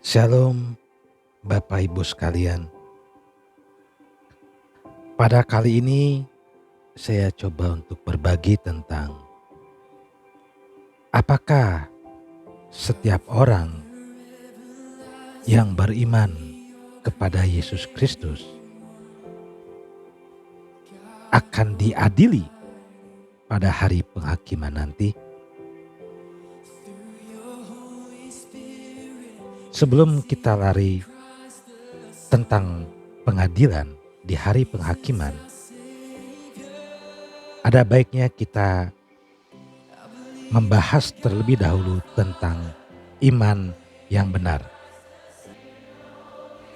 Shalom Bapak Ibu sekalian. Pada kali ini saya coba untuk berbagi tentang apakah setiap orang yang beriman kepada Yesus Kristus akan diadili pada hari penghakiman nanti. Sebelum kita lari tentang pengadilan di hari penghakiman, ada baiknya kita membahas terlebih dahulu tentang iman yang benar.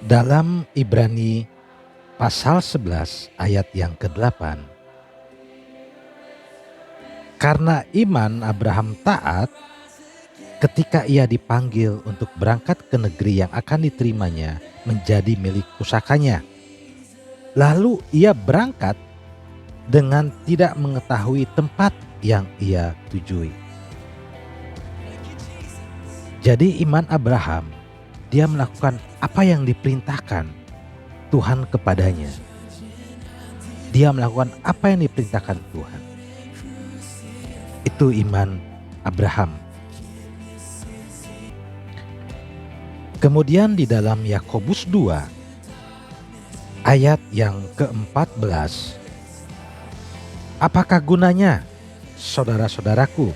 Dalam Ibrani pasal 11 ayat yang ke-8, karena iman Abraham taat ketika ia dipanggil untuk berangkat ke negeri yang akan diterimanya menjadi milik pusakanya. Lalu ia berangkat dengan tidak mengetahui tempat yang ia tujui. Jadi iman Abraham, dia melakukan apa yang diperintahkan Tuhan kepadanya. Dia melakukan apa yang diperintahkan Tuhan. Itu iman Abraham. Kemudian di dalam Yakobus 2 ayat yang ke-14, apakah gunanya, saudara-saudaraku,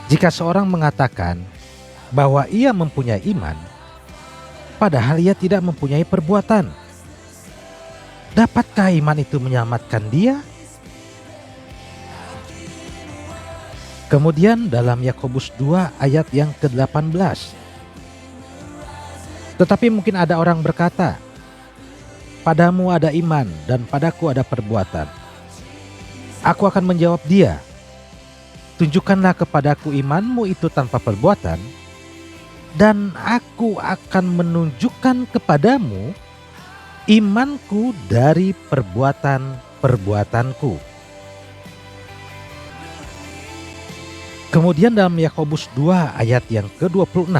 jika seorang mengatakan bahwa ia mempunyai iman, padahal ia tidak mempunyai perbuatan? Dapatkah iman itu menyelamatkan dia? Kemudian dalam Yakobus 2 ayat yang ke-18, tetapi mungkin ada orang berkata, padamu ada iman dan padaku ada perbuatan. Aku akan menjawab dia, tunjukkanlah kepadaku imanmu itu tanpa perbuatan, dan aku akan menunjukkan kepadamu imanku dari perbuatan-perbuatanku. Kemudian dalam Yakobus 2 ayat yang ke-26,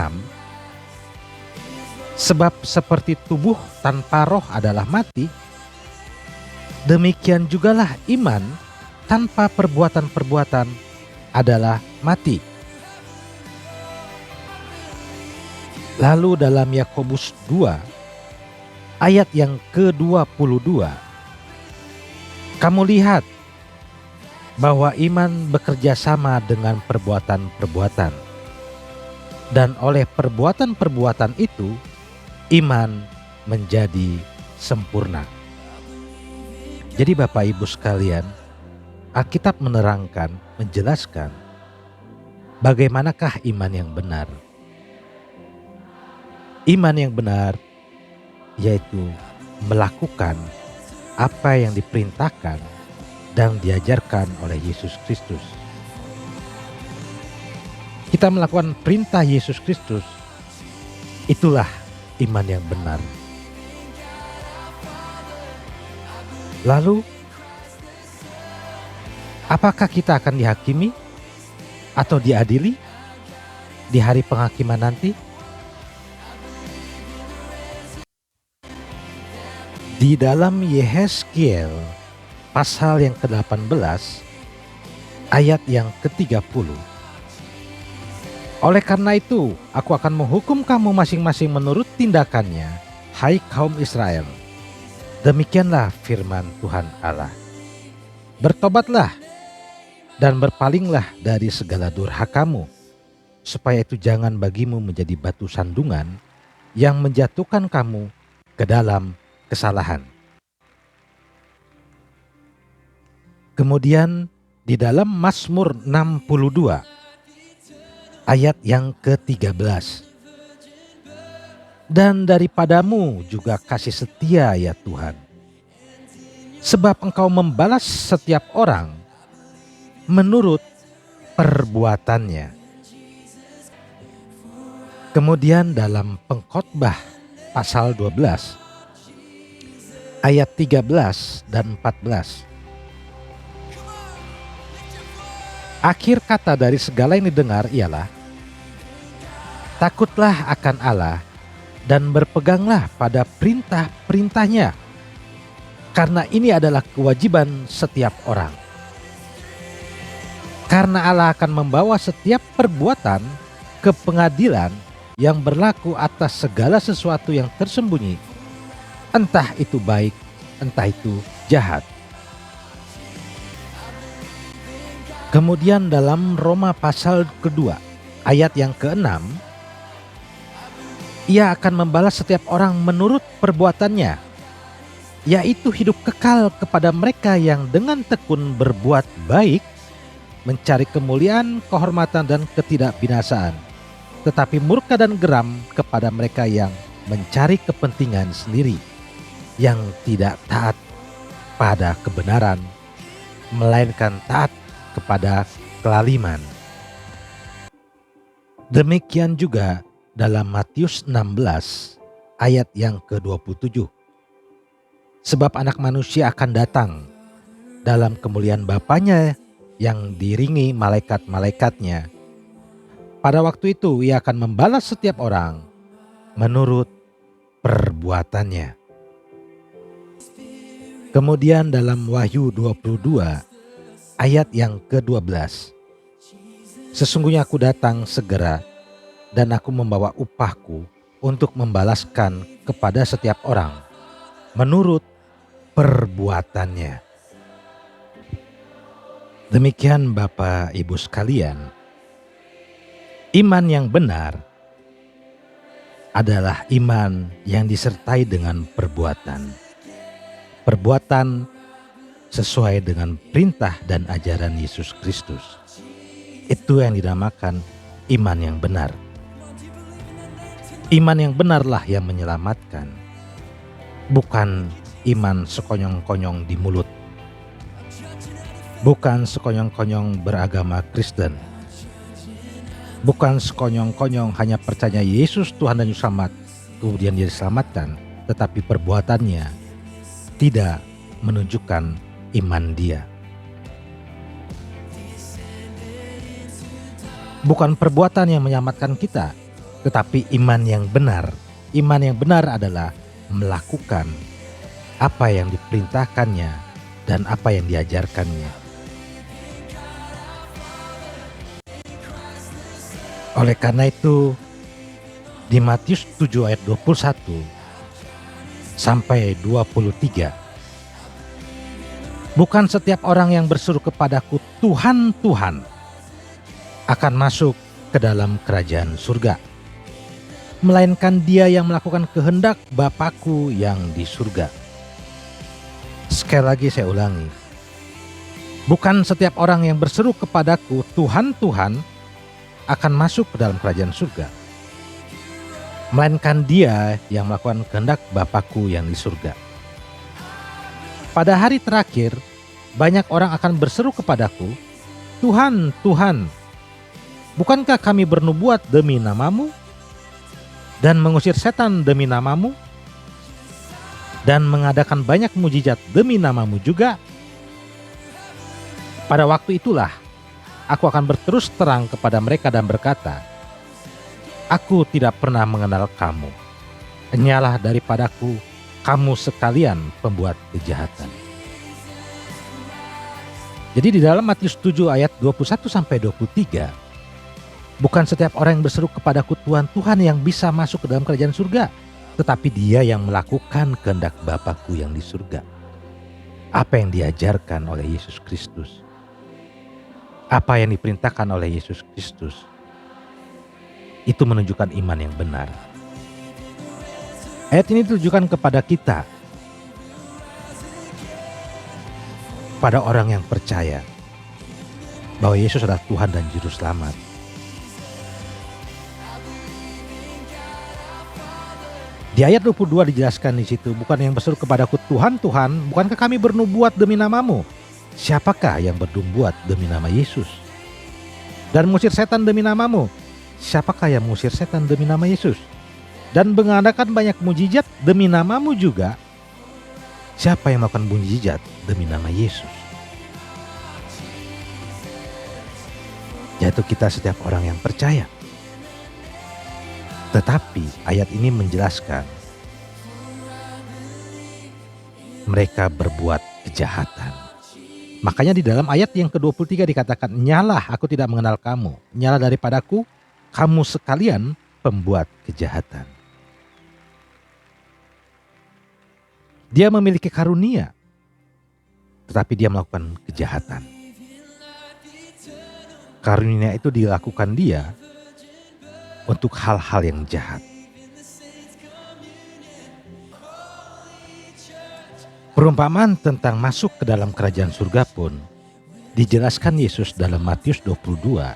sebab seperti tubuh tanpa roh adalah mati, demikian jugalah iman tanpa perbuatan-perbuatan adalah mati. Lalu dalam Yakobus 2 ayat yang ke-22, kamu lihat bahwa iman bekerja sama dengan perbuatan-perbuatan, dan oleh perbuatan-perbuatan itu iman menjadi sempurna. Jadi Bapak Ibu sekalian, Alkitab menerangkan, menjelaskan bagaimanakah iman yang benar. Iman yang benar yaitu melakukan apa yang diperintahkan dan diajarkan oleh Yesus Kristus. Kita melakukan perintah Yesus Kristus, itulah iman yang benar. Lalu, apakah kita akan dihakimi atau diadili di hari penghakiman nanti? Di dalam Yehezkiel pasal yang ke-18 ayat yang ke-30, oleh karena itu, aku akan menghukum kamu masing-masing menurut tindakannya, hai kaum Israel. Demikianlah firman Tuhan Allah. Bertobatlah dan berpalinglah dari segala durhakamu, supaya itu jangan bagimu menjadi batu sandungan yang menjatuhkan kamu ke dalam kesalahan. Kemudian di dalam Mazmur 62 ayat yang ke-13, dan daripadamu juga kasih setia ya Tuhan, sebab engkau membalas setiap orang menurut perbuatannya. Kemudian dalam Pengkhotbah pasal 12 ayat 13 dan 14, akhir kata dari segala yang didengar ialah Takutlah akan Allah dan berpeganglah pada perintah-perintahnya, karena ini adalah kewajiban setiap orang. Karena Allah akan membawa setiap perbuatan ke pengadilan yang berlaku atas segala sesuatu yang tersembunyi, entah itu baik, entah itu jahat. Kemudian dalam Roma pasal kedua, ayat yang ke-6, Ia akan membalas setiap orang menurut perbuatannya, yaitu hidup kekal kepada mereka yang dengan tekun berbuat baik, mencari kemuliaan, kehormatan, dan ketidakbinasaan, tetapi murka dan geram kepada mereka yang mencari kepentingan sendiri, yang tidak taat pada kebenaran, melainkan taat kepada kelaliman. Demikian juga dalam Matius 16 ayat yang ke-27. Sebab anak manusia akan datang dalam kemuliaan Bapanya yang diiringi malaikat-malaikatnya. Pada waktu itu Ia akan membalas setiap orang menurut perbuatannya. Kemudian dalam Wahyu 22 ayat yang ke-12. Sesungguhnya aku datang segera dan aku membawa upahku untuk membalaskan kepada setiap orang menurut perbuatannya. Demikian Bapak Ibu sekalian, iman yang benar adalah iman yang disertai dengan perbuatan. Perbuatan sesuai dengan perintah dan ajaran Yesus Kristus. Itu yang dinamakan iman yang benar. Iman yang benarlah yang menyelamatkan, bukan iman sekonyong-konyong di mulut, bukan sekonyong-konyong beragama Kristen, bukan sekonyong-konyong hanya percaya Yesus Tuhan dan Juru Selamat, kemudian dia diselamatkan, tetapi perbuatannya tidak menunjukkan iman dia. Bukan perbuatan yang menyelamatkan kita, tetapi iman yang benar. Iman yang benar adalah melakukan apa yang diperintahkannya dan apa yang diajarkannya. Oleh karena itu, di Matius 7 ayat 21 sampai 23, bukan setiap orang yang berseru kepadaku Tuhan, Tuhan akan masuk ke dalam kerajaan surga, melainkan dia yang melakukan kehendak Bapakku yang di surga. Sekali lagi saya ulangi, bukan setiap orang yang berseru kepadaku Tuhan, Tuhan akan masuk ke dalam kerajaan surga, melainkan dia yang melakukan kehendak Bapakku yang di surga. Pada hari terakhir, banyak orang akan berseru kepadaku, Tuhan, Tuhan, bukankah kami bernubuat demi namamu dan mengusir setan demi namamu dan mengadakan banyak mujizat demi namamu juga? Pada waktu itulah aku akan berterus terang kepada mereka dan berkata, aku tidak pernah mengenal kamu. Enyalah daripadaku kamu sekalian pembuat kejahatan. Jadi di dalam Matius 7 ayat 21 sampai 23, bukan setiap orang yang berseru kepadaku Tuhan, Tuhan yang bisa masuk ke dalam kerajaan surga, tetapi dia yang melakukan kehendak Bapakku yang di surga. Apa yang diajarkan oleh Yesus Kristus, apa yang diperintahkan oleh Yesus Kristus, itu menunjukkan iman yang benar. Ayat ini ditujukan kepada kita, pada orang yang percaya bahwa Yesus adalah Tuhan dan Juru Selamat. Di ayat 22 dijelaskan di situ, bukan yang berseru kepadaku Tuhan, Tuhan, bukankah kami bernubuat demi namamu? Siapakah yang bernubuat demi nama Yesus? Dan mengusir setan demi namamu? Siapakah yang mengusir setan demi nama Yesus? Dan mengadakan banyak mujizat demi namamu juga? Siapa yang melakukan mujizat demi nama Yesus? Yaitu kita, setiap orang yang percaya. Tetapi ayat ini menjelaskan mereka berbuat kejahatan. Makanya di dalam ayat yang ke-23 dikatakan, "Nyalah, aku tidak mengenal kamu. Nyalah daripadaku, kamu sekalian pembuat kejahatan." Dia memiliki karunia, tetapi dia melakukan kejahatan. Karunia itu dilakukan dia untuk hal-hal yang jahat. Perumpamaan tentang masuk ke dalam kerajaan surga pun dijelaskan Yesus dalam Matius 22.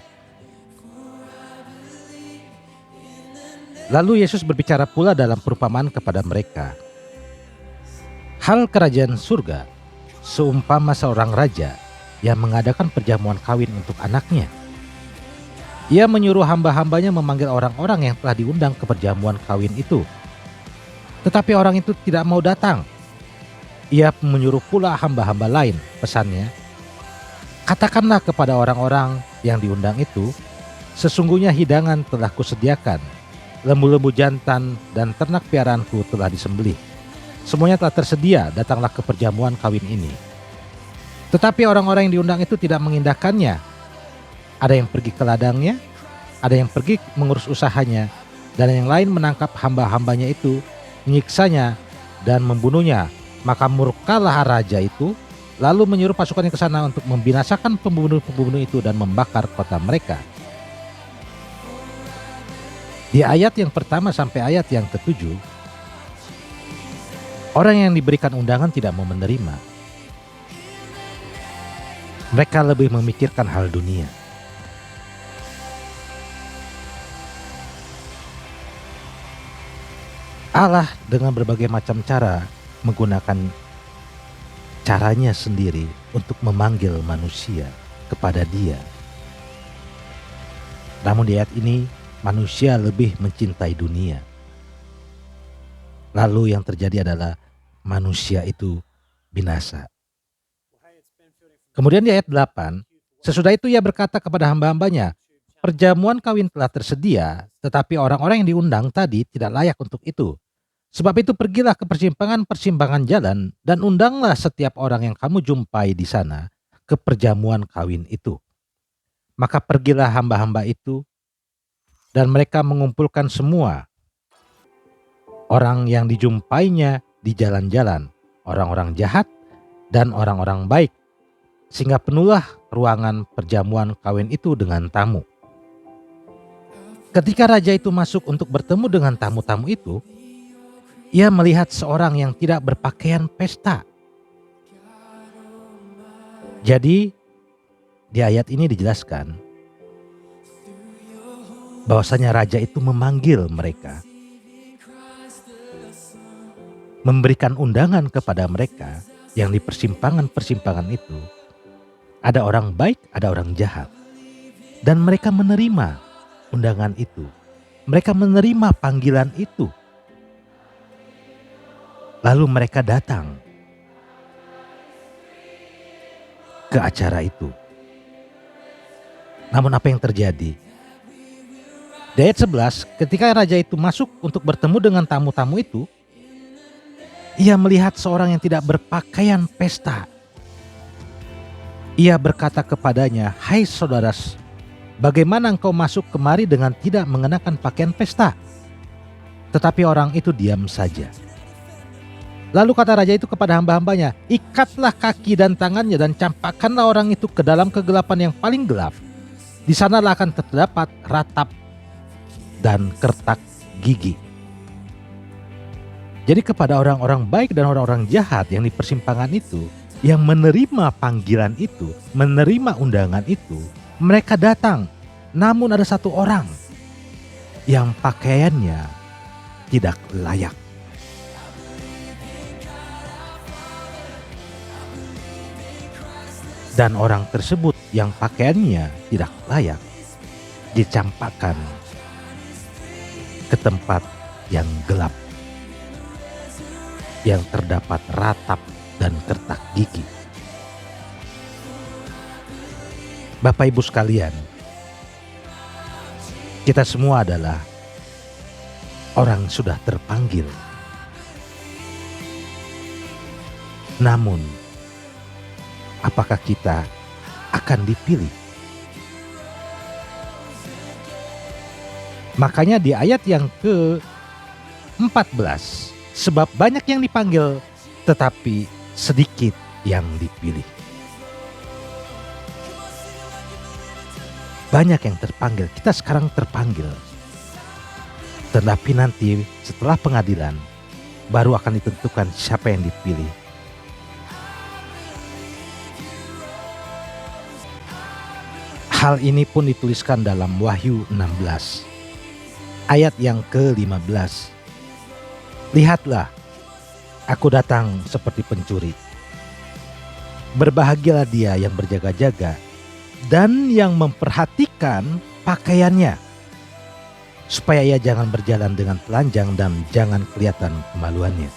Lalu Yesus berbicara pula dalam perumpamaan kepada mereka. Hal kerajaan surga seumpama seorang raja yang mengadakan perjamuan kawin untuk anaknya. Ia menyuruh hamba-hambanya memanggil orang-orang yang telah diundang ke perjamuan kawin itu. Tetapi orang itu tidak mau datang. Ia menyuruh pula hamba-hamba lain, pesannya, "Katakanlah kepada orang-orang yang diundang itu, sesungguhnya hidangan telah kusediakan, lembu-lembu jantan dan ternak piaraanku telah disembelih. Semuanya telah tersedia, datanglah ke perjamuan kawin ini." Tetapi orang-orang yang diundang itu tidak mengindahkannya. Ada yang pergi ke ladangnya, ada yang pergi mengurus usahanya, dan yang lain menangkap hamba-hambanya itu, menyiksanya dan membunuhnya. Maka murkalah raja itu, lalu menyuruh pasukannya ke sana untuk membinasakan pembunuh-pembunuh itu dan membakar kota mereka. Di ayat yang pertama sampai ayat yang ke-7, orang yang diberikan undangan tidak mau menerima. Mereka lebih memikirkan hal dunia. Allah dengan berbagai macam cara menggunakan caranya sendiri untuk memanggil manusia kepada Dia. Namun di ayat ini manusia lebih mencintai dunia. Lalu yang terjadi adalah manusia itu binasa. Kemudian di ayat 8, sesudah itu ia berkata kepada hamba-hambanya, "Perjamuan kawin telah tersedia, tetapi orang-orang yang diundang tadi tidak layak untuk itu. Sebab itu pergilah ke persimpangan-persimpangan jalan dan undanglah setiap orang yang kamu jumpai di sana ke perjamuan kawin itu." Maka pergilah hamba-hamba itu dan mereka mengumpulkan semua orang yang dijumpainya di jalan-jalan, orang-orang jahat dan orang-orang baik, sehingga penuhlah ruangan perjamuan kawin itu dengan tamu. Ketika raja itu masuk untuk bertemu dengan tamu-tamu itu, ia melihat seorang yang tidak berpakaian pesta. Jadi di ayat ini dijelaskan bahwasanya raja itu memanggil mereka, memberikan undangan kepada mereka yang di persimpangan-persimpangan itu. Ada orang baik, ada orang jahat. Dan mereka menerima undangan itu. Mereka menerima panggilan itu. Lalu mereka datang ke acara itu. Namun apa yang terjadi? Di ayat 11, ketika raja itu masuk untuk bertemu dengan tamu-tamu itu, ia melihat seorang yang tidak berpakaian pesta. Ia berkata kepadanya, "Hai saudara, bagaimana engkau masuk kemari dengan tidak mengenakan pakaian pesta?" Tetapi orang itu diam saja. Lalu kata raja itu kepada hamba-hambanya, "Ikatlah kaki dan tangannya dan campakkanlah orang itu ke dalam kegelapan yang paling gelap. Di sanalah akan terdapat ratap dan kertak gigi." Jadi kepada orang-orang baik dan orang-orang jahat yang di persimpangan itu, yang menerima panggilan itu, menerima undangan itu, mereka datang. Namun ada satu orang yang pakaiannya tidak layak. Dan orang tersebut yang pakaiannya tidak layak dicampakkan ke tempat yang gelap, yang terdapat ratap dan kertak gigi. Bapak Ibu sekalian, kita semua adalah orang sudah terpanggil. Namun, apakah kita akan dipilih? Makanya di ayat yang ke-14, sebab banyak yang dipanggil, tetapi sedikit yang dipilih. Banyak yang terpanggil, kita sekarang terpanggil. Tetapi nanti setelah pengadilan, baru akan ditentukan siapa yang dipilih. Hal ini pun dituliskan dalam Wahyu 16, ayat yang ke-15. Lihatlah, aku datang seperti pencuri. Berbahagialah dia yang berjaga-jaga dan yang memperhatikan pakaiannya, supaya ia jangan berjalan dengan telanjang dan jangan kelihatan kemaluannya.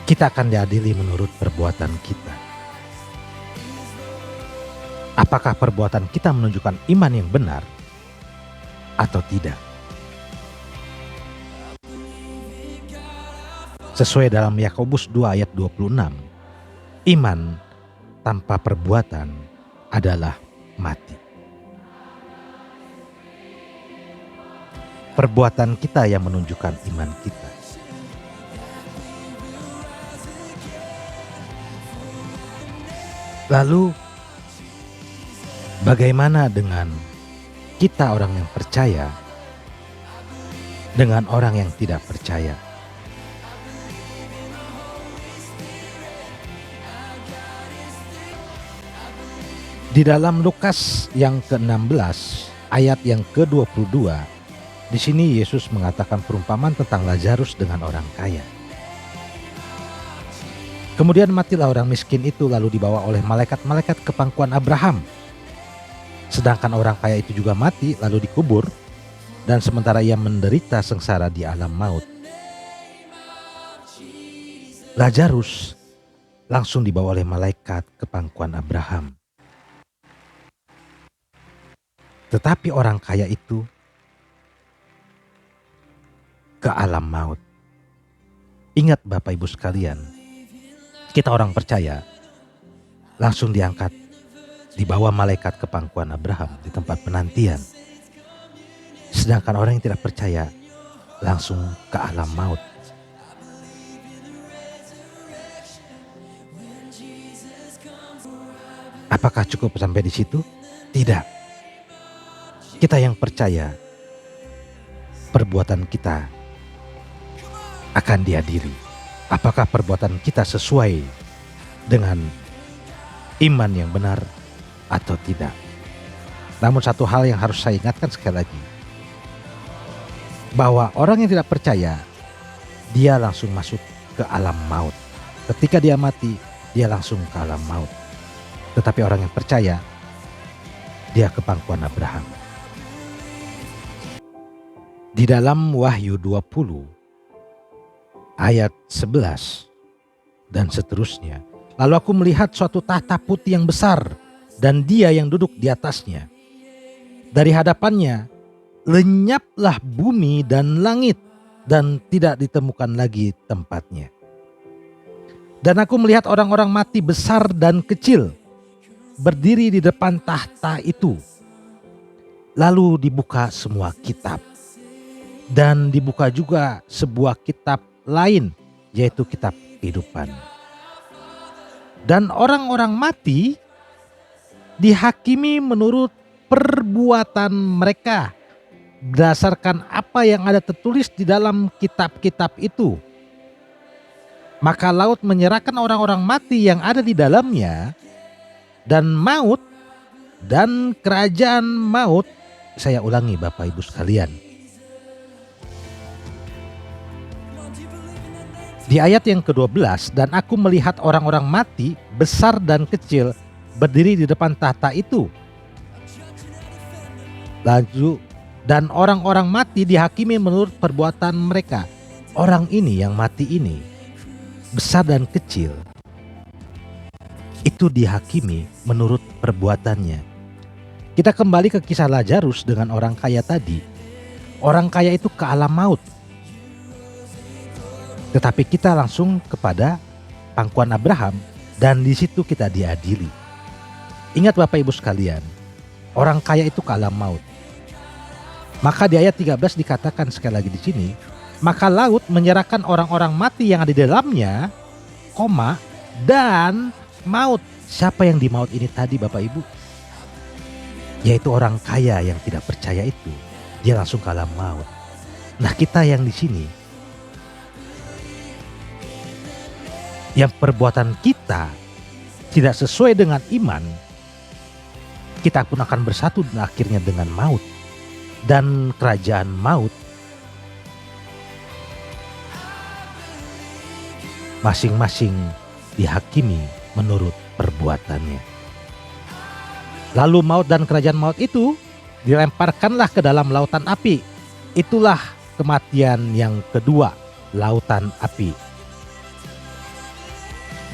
Kita akan diadili menurut perbuatan kita. Apakah perbuatan kita menunjukkan iman yang benar atau tidak? Sesuai dalam Yakobus 2 ayat 26, iman tanpa perbuatan adalah mati. Perbuatan kita yang menunjukkan iman kita. Lalu, bagaimana dengan kita orang yang percaya dengan orang yang tidak percaya? Di dalam Lukas yang ke-16 ayat yang ke-22, di sini Yesus mengatakan perumpamaan tentang Lazarus dengan orang kaya. Kemudian matilah orang miskin itu, lalu dibawa oleh malaikat-malaikat ke pangkuan Abraham. Sedangkan orang kaya itu juga mati lalu dikubur, dan sementara ia menderita sengsara di alam maut. Lazarus langsung dibawa oleh malaikat ke pangkuan Abraham. Tetapi orang kaya itu ke alam maut. Ingat Bapak Ibu sekalian, kita orang percaya langsung diangkat, dibawa malaikat ke pangkuan Abraham di tempat penantian. Sedangkan orang yang tidak percaya langsung ke alam maut. Apakah cukup sampai di situ? Tidak. Kita yang percaya, perbuatan kita akan diadili. Apakah perbuatan kita sesuai dengan iman yang benar atau tidak? Namun satu hal yang harus saya ingatkan sekali lagi, bahwa orang yang tidak percaya, dia langsung masuk ke alam maut. Ketika dia mati, dia langsung ke alam maut. Tetapi orang yang percaya, dia ke pangkuan Abraham. Di dalam Wahyu 20 ayat 11 dan seterusnya, lalu aku melihat suatu tahta putih yang besar dan dia yang duduk di atasnya. Dari hadapannya lenyaplah bumi dan langit dan tidak ditemukan lagi tempatnya. Dan aku melihat orang-orang mati besar dan kecil berdiri di depan tahta itu. Lalu dibuka semua kitab. Dan dibuka juga sebuah kitab lain, yaitu kitab kehidupan. Dan orang-orang mati dihakimi menurut perbuatan mereka, berdasarkan apa yang ada tertulis di dalam kitab-kitab itu. Maka laut menyerahkan orang-orang mati yang ada di dalamnya, dan maut dan kerajaan maut, saya ulangi Bapak Ibu sekalian. Di ayat yang ke-12, dan aku melihat orang-orang mati besar dan kecil berdiri di depan tahta itu. Lalu, dan orang-orang mati dihakimi menurut perbuatan mereka. Orang ini yang mati ini, besar dan kecil, itu dihakimi menurut perbuatannya. Kita kembali ke kisah Lazarus dengan orang kaya tadi. Orang kaya itu ke alam maut. Tetapi kita langsung kepada pangkuan Abraham dan di situ kita diadili. Ingat Bapak Ibu sekalian, orang kaya itu ke alam maut. Maka di ayat 13 dikatakan sekali lagi di sini, maka laut menyerahkan orang-orang mati yang ada di dalamnya, dan maut. Siapa yang di maut ini tadi Bapak Ibu? Yaitu orang kaya yang tidak percaya itu. Dia langsung ke alam maut. Nah, kita yang di sini, yang perbuatan kita tidak sesuai dengan iman, kita pun akan bersatu dan akhirnya dengan maut. Dan kerajaan maut masing-masing dihakimi menurut perbuatannya. Lalu maut dan kerajaan maut itu dilemparkanlah ke dalam lautan api. Itulah kematian yang kedua, lautan api.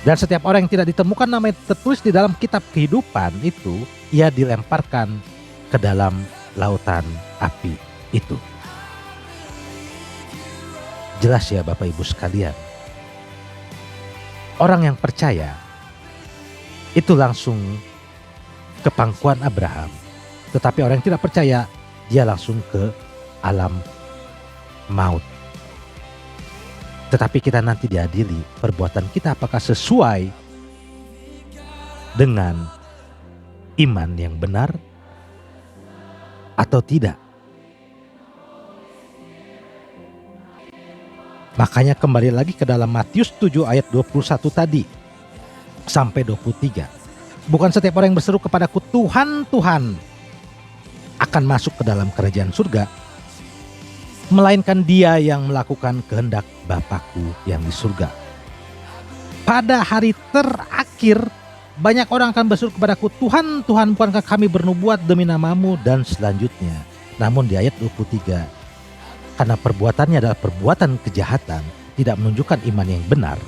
Dan setiap orang yang tidak ditemukan namanya tertulis di dalam kitab kehidupan itu, ia dilemparkan ke dalam lautan api itu. Jelas ya Bapak Ibu sekalian. Orang yang percaya itu langsung ke pangkuan Abraham. Tetapi orang yang tidak percaya, dia langsung ke alam maut. Tetapi kita nanti diadili perbuatan kita apakah sesuai dengan iman yang benar atau tidak. Makanya kembali lagi ke dalam Matius 7 ayat 21 tadi sampai 23. Bukan setiap orang yang berseru kepadaku Tuhan, Tuhan akan masuk ke dalam kerajaan surga, melainkan dia yang melakukan kehendak Bapakku yang di surga. Pada hari terakhir banyak orang akan berseru kepadaku Tuhan, Tuhan bukankah kami bernubuat demi namamu dan selanjutnya. Namun di ayat 23, karena perbuatannya adalah perbuatan kejahatan, tidak menunjukkan iman yang benar,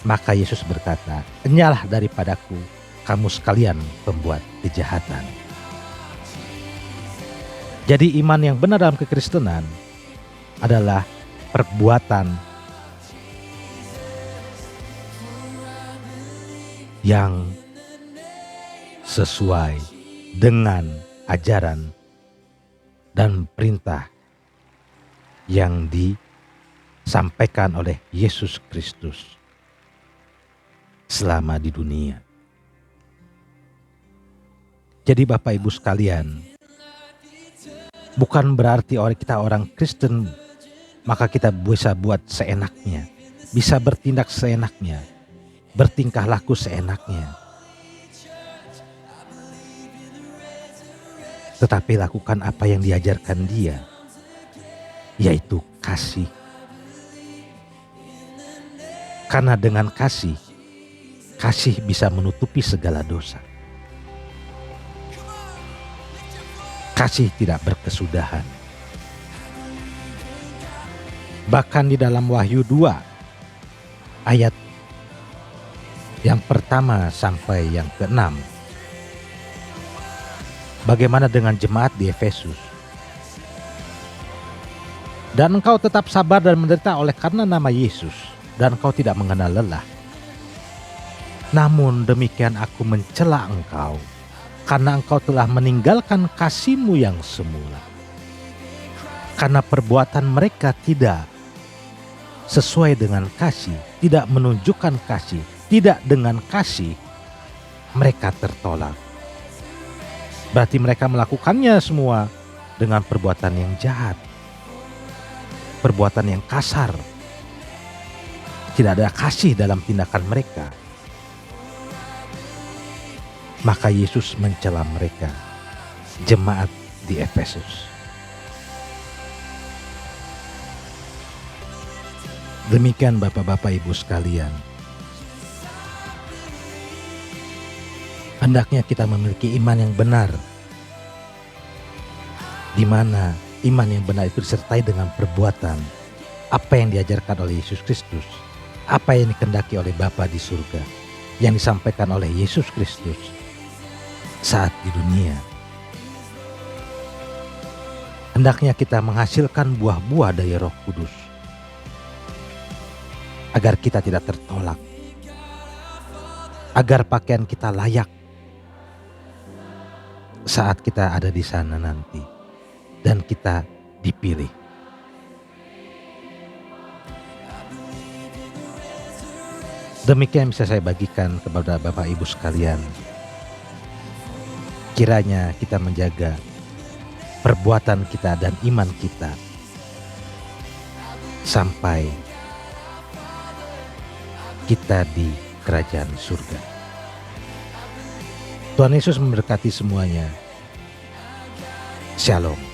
maka Yesus berkata, "Enyalah daripadaku, kamu sekalian pembuat kejahatan." Jadi iman yang benar dalam kekristenan adalah perbuatan yang sesuai dengan ajaran dan perintah yang disampaikan oleh Yesus Kristus selama di dunia. Jadi Bapak Ibu sekalian, bukan berarti kita orang Kristen maka kita bisa buat seenaknya, bisa bertindak seenaknya, bertingkah laku seenaknya. Tetapi lakukan apa yang diajarkan dia, yaitu kasih. Karena dengan kasih bisa menutupi segala dosa. Kasih tidak berkesudahan. Bahkan di dalam Wahyu 2 ayat yang pertama sampai yang ke-6, bagaimana dengan jemaat di Efesus? Dan engkau tetap sabar dan menderita oleh karena nama Yesus, dan engkau tidak mengenal lelah. Namun demikian aku mencela engkau, karena engkau telah meninggalkan kasihmu yang semula. Karena perbuatan mereka tidak sesuai dengan kasih, tidak menunjukkan kasih, tidak dengan kasih, mereka tertolak. Berarti mereka melakukannya semua dengan perbuatan yang jahat, perbuatan yang kasar. Tidak ada kasih dalam tindakan mereka. Maka Yesus mencela mereka, jemaat di Efesus. Demikian Bapak-bapak Ibu sekalian. Hendaknya kita memiliki iman yang benar, di mana iman yang benar itu disertai dengan perbuatan apa yang diajarkan oleh Yesus Kristus, apa yang dikehendaki oleh Bapa di surga, yang disampaikan oleh Yesus Kristus saat di dunia. Hendaknya kita menghasilkan buah-buah dari Roh Kudus, agar kita tidak tertolak, agar pakaian kita layak saat kita ada di sana nanti dan kita dipilih. Demikian bisa saya bagikan kepada Bapak Ibu sekalian. Kiranya kita menjaga perbuatan kita dan iman kita sampai kita di kerajaan surga. Tuhan Yesus memberkati semuanya. Shalom.